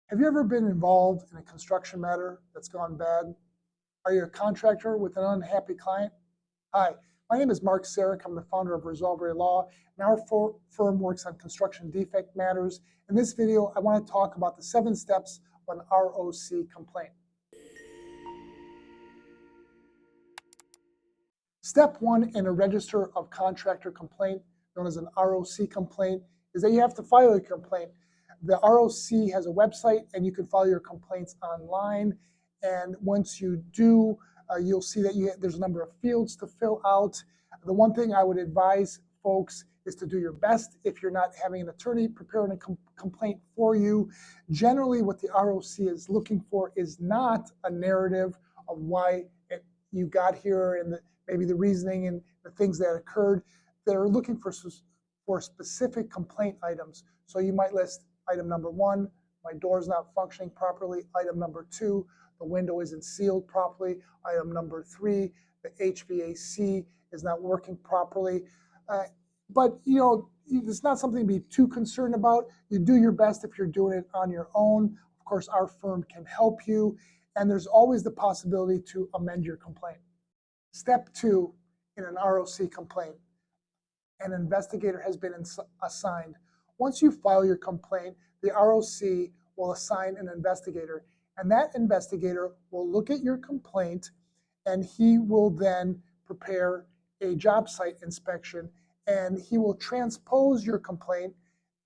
Have you ever been involved in a construction matter that's gone bad? Are you a contractor with an unhappy client? Hi, my name is Mark Sarek. I'm the founder of Resolvery Law, and our firm works on construction defect matters. In this video, I want to talk about the 7 steps of an ROC complaint. Step 1 in a Register of Contractor complaint, known as an ROC complaint, is that you have to file a complaint. The ROC has a website, and you can file your complaints online. And once you do, you'll see that there's a number of fields to fill out. The one thing I would advise folks is to do your best if you're not having an attorney preparing a complaint for you. Generally, what the ROC is looking for is not a narrative of why you got here and maybe the reasoning and the things that occurred. They're looking for specific complaint items. So you might list item number 1, my door's not functioning properly. Item number 2, the window isn't sealed properly. Item number 3, the HVAC is not working properly. But it's not something to be too concerned about. You do your best if you're doing it on your own. Of course, our firm can help you, and there's always the possibility to amend your complaint. Step 2 in an ROC complaint, an investigator has been assigned. Once you file your complaint, the ROC will assign an investigator, and that investigator will look at your complaint, and he will then prepare a job site inspection, and he will transpose your complaint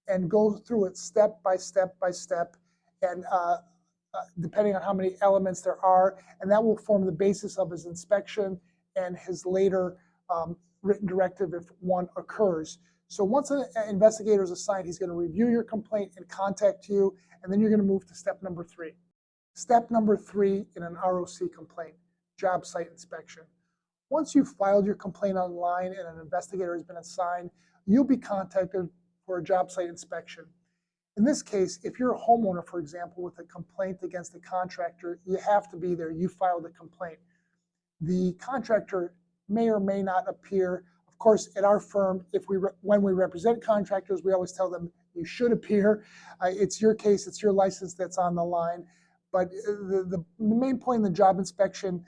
and go through it step by step by step, and depending on how many elements there are, and that will form the basis of his inspection and his later written directive if one occurs. So once an investigator is assigned, he's going to review your complaint and contact you, and then you're going to move to step number 3. Step number 3 in an ROC complaint, job site inspection. Once you've filed your complaint online and an investigator has been assigned, you'll be contacted for a job site inspection. In this case, if you're a homeowner, for example, with a complaint against a contractor, you have to be there. You filed a complaint. The contractor may or may not appear. Of course, at our firm, when we represent contractors, we always tell them you should appear. It's your case, it's your license that's on the line. But the main point in the job inspection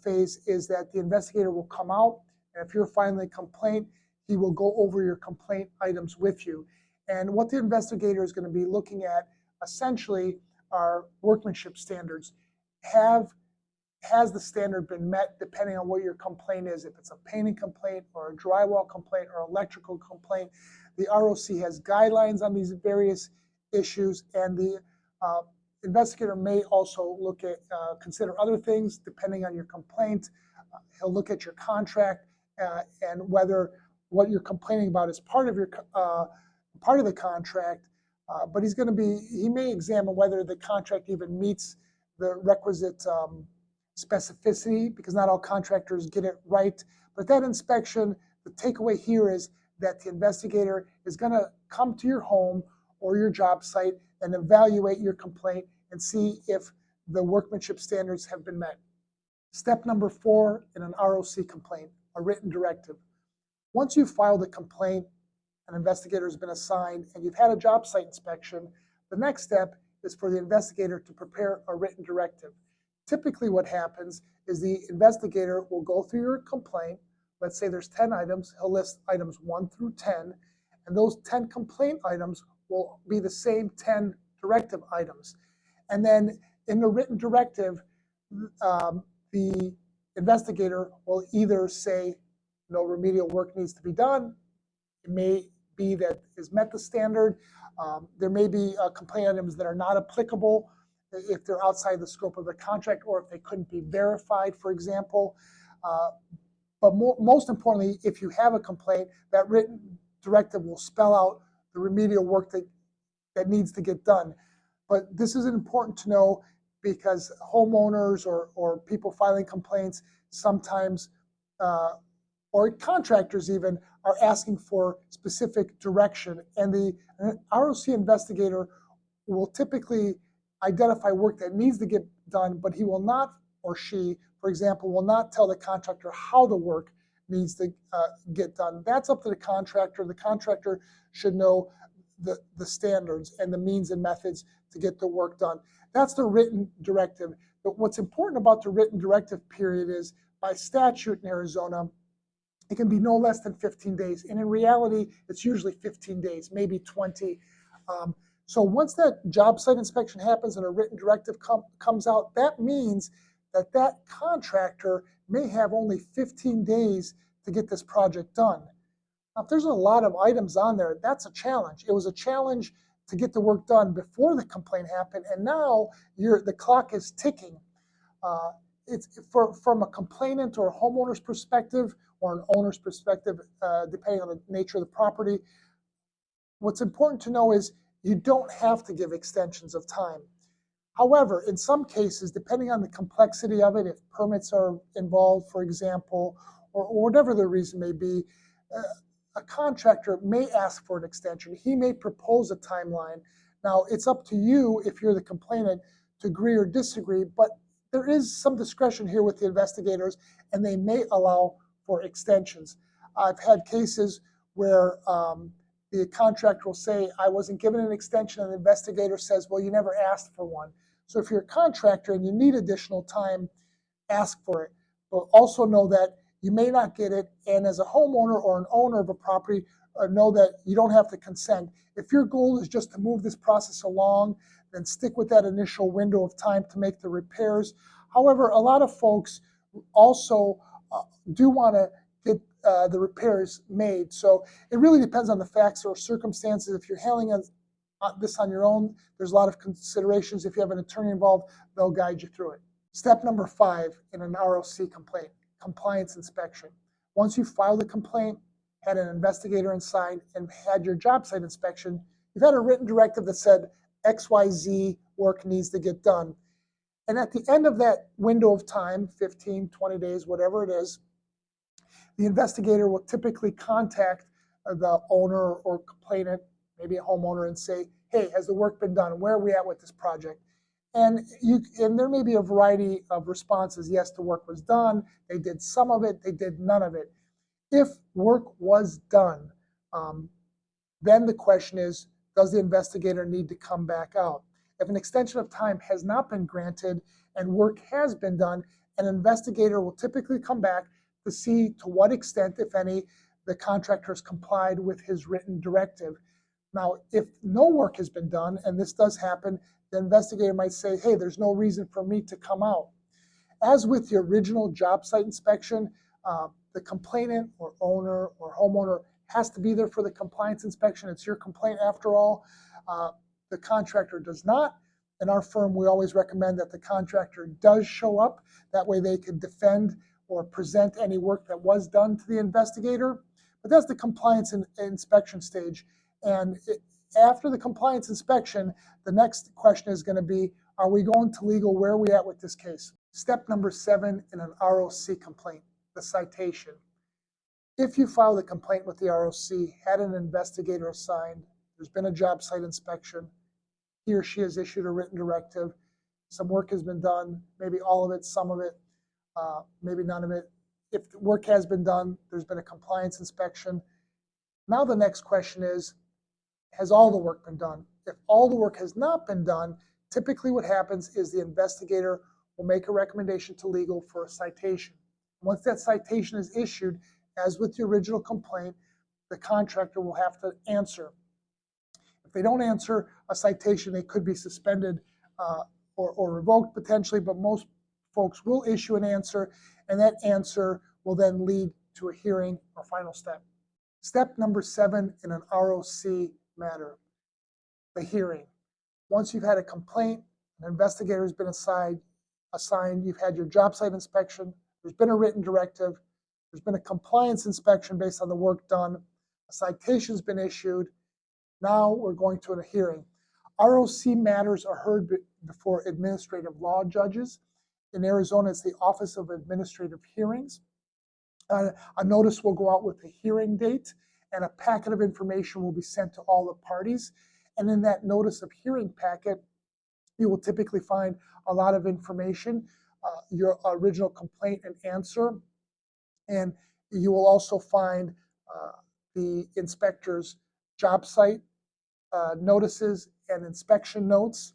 phase is that the investigator will come out, and if you're filing a complaint, he will go over your complaint items with you. And what the investigator is going to be looking at essentially are workmanship standards. Has the standard been met depending on what your complaint is? If it's a painting complaint or a drywall complaint or electrical complaint, the ROC has guidelines on these various issues, and the investigator may also look at consider other things depending on your complaint. He'll look at your contract and whether what you're complaining about is part of the contract. But he may examine whether the contract even meets the requisite specificity, because not all contractors get it right. But that inspection, the takeaway here is that the investigator is going to come to your home or your job site and evaluate your complaint and see if the workmanship standards have been met. Step number 4 in an ROC complaint, a written directive. Once you've filed a complaint, an investigator has been assigned, and you've had a job site inspection, the next step is for the investigator to prepare a written directive. Typically what happens is the investigator will go through your complaint. Let's say there's 10 items. He'll list items 1 through 10, and those 10 complaint items will be the same 10 directive items. And then in the written directive, the investigator will either say no remedial work needs to be done. It may be that is met the standard. There may be complaint items that are not applicable if they're outside the scope of the contract, or if they couldn't be verified, for example. But most importantly, if you have a complaint, that written directive will spell out the remedial work that needs to get done. But this is important to know, because homeowners or people filing complaints sometimes, or contractors even, are asking for specific direction. And the ROC investigator will typically identify work that needs to get done, but he will not, or she, for example, will not tell the contractor how the work needs to get done. That's up to the contractor. The contractor should know the standards and the means and methods to get the work done. That's the written directive. But what's important about the written directive period is, by statute in Arizona, it can be no less than 15 days. And in reality, it's usually 15 days, maybe 20. So once that job site inspection happens and a written directive comes out, that means that that contractor may have only 15 days to get this project done. Now, if there's a lot of items on there, that's a challenge. It was a challenge to get the work done before the complaint happened, and now the clock is ticking. It's from a complainant or a homeowner's perspective or an owner's perspective, depending on the nature of the property. What's important to know is you don't have to give extensions of time. However, in some cases, depending on the complexity of it, if permits are involved, for example, or whatever the reason may be, a contractor may ask for an extension. He may propose a timeline. Now, it's up to you, if you're the complainant, to agree or disagree, but there is some discretion here with the investigators, and they may allow for extensions. I've had cases where the contractor will say, I wasn't given an extension, and the investigator says, well, you never asked for one. So if you're a contractor and you need additional time, ask for it. But also know that you may not get it, and as a homeowner or an owner of a property, know that you don't have to consent. If your goal is just to move this process along, then stick with that initial window of time to make the repairs. However, a lot of folks also do want to get the repairs made. So it really depends on the facts or circumstances. If you're handling this on your own, there's a lot of considerations. If you have an attorney involved, they'll guide you through it. Step number 5 in an ROC complaint: compliance inspection. Once you filed the complaint, had an investigator inside, and had your job site inspection, you've had a written directive that said XYZ work needs to get done. And at the end of that window of time, 15, 20 days, whatever it is, the investigator will typically contact the owner or complainant, maybe a homeowner, and say, hey, has the work been done? Where are we at with this project? And there may be a variety of responses. Yes, the work was done. They did some of it. They did none of it. If work was done, then the question is, does the investigator need to come back out? If an extension of time has not been granted and work has been done, an investigator will typically come back to see to what extent, if any, the contractor has complied with his written directive. Now, if no work has been done, and this does happen, the investigator might say, hey, there's no reason for me to come out. As with the original job site inspection, the complainant or owner or homeowner has to be there for the compliance inspection. It's your complaint after all. The contractor does not. In our firm, we always recommend that the contractor does show up. That way they can defend or present any work that was done to the investigator. But that's the compliance inspection stage. And after the compliance inspection, the next question is going to be, are we going to legal? Where are we at with this case? Step number 7 in an ROC complaint: the citation. If you file the complaint with the ROC, had an investigator assigned, there's been a job site inspection, he or she has issued a written directive, some work has been done, maybe all of it, some of it, maybe none of it. If the work has been done, there's been a compliance inspection. Now the next question is, has all the work been done? If all the work has not been done, typically what happens is the investigator will make a recommendation to legal for a citation. Once that citation is issued, as with the original complaint, the contractor will have to answer. If they don't answer a citation, they could be suspended or revoked potentially, but most folks will issue an answer, and that answer will then lead to a hearing or final step. Step number 7 in an ROC matter: the hearing. Once you've had a complaint, an investigator has been assigned, you've had your job site inspection, there's been a written directive, there's been a compliance inspection based on the work done, a citation's been issued, now we're going to a hearing. ROC matters are heard before administrative law judges. In Arizona, it's the Office of Administrative Hearings. A notice will go out with a hearing date, and a packet of information will be sent to all the parties. And in that notice of hearing packet, you will typically find a lot of information, your original complaint and answer, and you will also find the inspector's job site notices and inspection notes,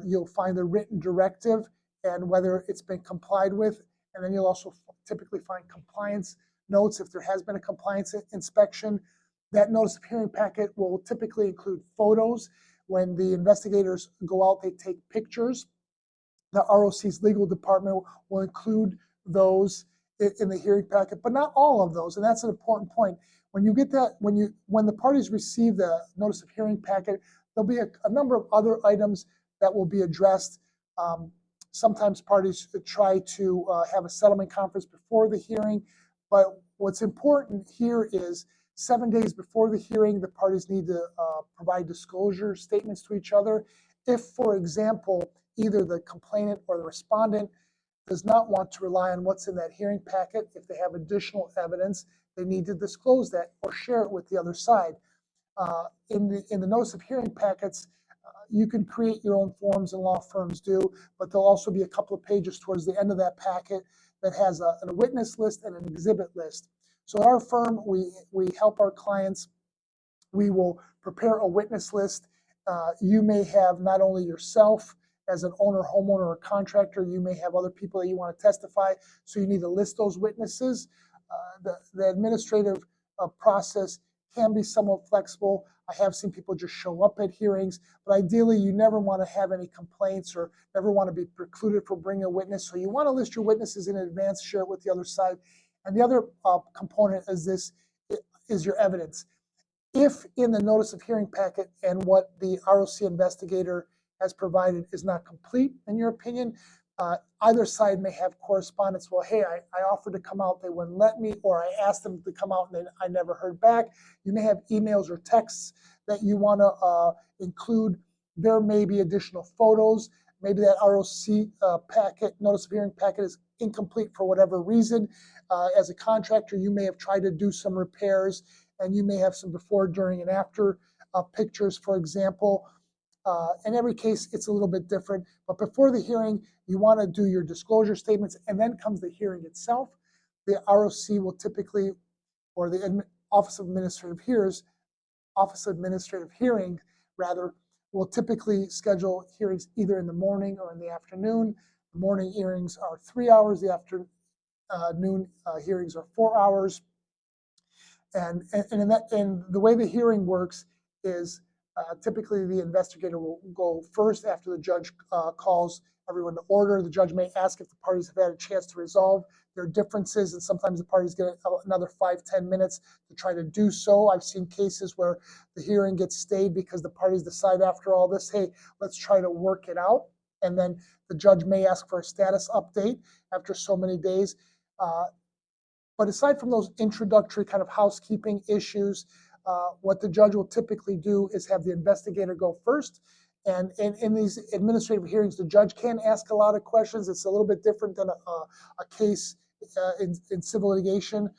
You'll find the written directive and whether it's been complied with. And then you'll also typically find compliance notes if there has been a compliance inspection. That notice of hearing packet will typically include photos. When the investigators go out, they take pictures. The ROC's legal department will include those in the hearing packet, but not all of those. And that's an important point. When you get that, when the parties receive the notice of hearing packet, there'll be a number of other items that will be addressed. Sometimes parties try to have a settlement conference before the hearing, but what's important here is 7 days before the hearing, the parties need to provide disclosure statements to each other. If, for example, either the complainant or the respondent does not want to rely on what's in that hearing packet, if they have additional evidence, they need to disclose that or share it with the other side. In the notice of hearing packets, you can create your own forms, and law firms do, but there'll also be a couple of pages towards the end of that packet that has a witness list and an exhibit list. So at our firm, we help our clients. We will prepare a witness list. You may have not only yourself as an owner, homeowner, or contractor, you may have other people that you want to testify, so you need to list those witnesses. The administrative process can be somewhat flexible. I have seen people just show up at hearings, but ideally you never want to have any complaints or never want to be precluded from bringing a witness. So you want to list your witnesses in advance, share it with the other side. And the other component is your evidence. If in the notice of hearing packet and what the ROC investigator has provided is not complete, in your opinion, either side may have correspondence. Well, hey, I offered to come out, they wouldn't let me, or I asked them to come out and I never heard back. You may have emails or texts that you want to include. There may be additional photos. Maybe that ROC packet, notice of hearing packet, is incomplete for whatever reason. As a contractor, you may have tried to do some repairs, and you may have some before, during, and after pictures, for example. In every case, it's a little bit different. But before the hearing, you want to do your disclosure statements, and then comes the hearing itself. The ROC will typically, or the Office of Administrative Hearing, rather, will typically schedule hearings either in the morning or in the afternoon. The morning hearings are 3 hours. The afternoon hearings are 4 hours. And the way the hearing works is typically the investigator will go first after the judge calls everyone to order. The judge may ask if the parties have had a chance to resolve their differences, and sometimes the parties get another 5-10 minutes to try to do so. I've seen cases where the hearing gets stayed because the parties decide after all this, hey, let's try to work it out. And then the judge may ask for a status update after so many days. But aside from those introductory kind of housekeeping issues, what the judge will typically do is have the investigator go first. And in these administrative hearings, the judge can ask a lot of questions. It's a little bit different than a case in civil litigation.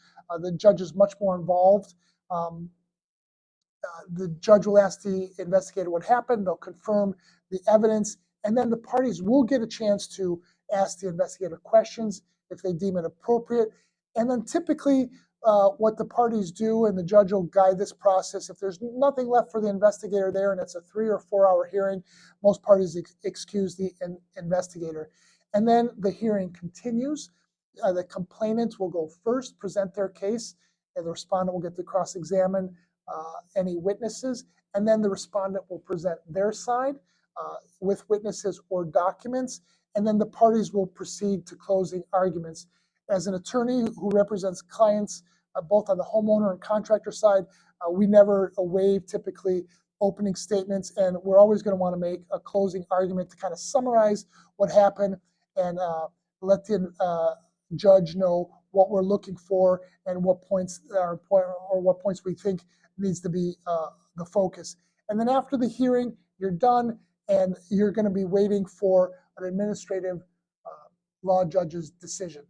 The judge is much more involved. The judge will ask the investigator what happened. They'll confirm the evidence. And then the parties will get a chance to ask the investigator questions if they deem it appropriate. And then typically what the parties do, and the judge will guide this process, if there's nothing left for the investigator there and it's a 3 or 4 hour hearing, most parties excuse the investigator. And then the hearing continues. The complainant will go first, present their case, and the respondent will get to cross-examine any witnesses, and then the respondent will present their side with witnesses or documents, and then the parties will proceed to closing arguments. As an attorney who represents clients both on the homeowner and contractor side, we never waive typically opening statements, and we're always going to want to make a closing argument to kind of summarize what happened and let the judge know what we're looking for and what points are important, or what points we think needs to be the focus. And then after the hearing, you're done, and you're going to be waiting for an administrative law judge's decision.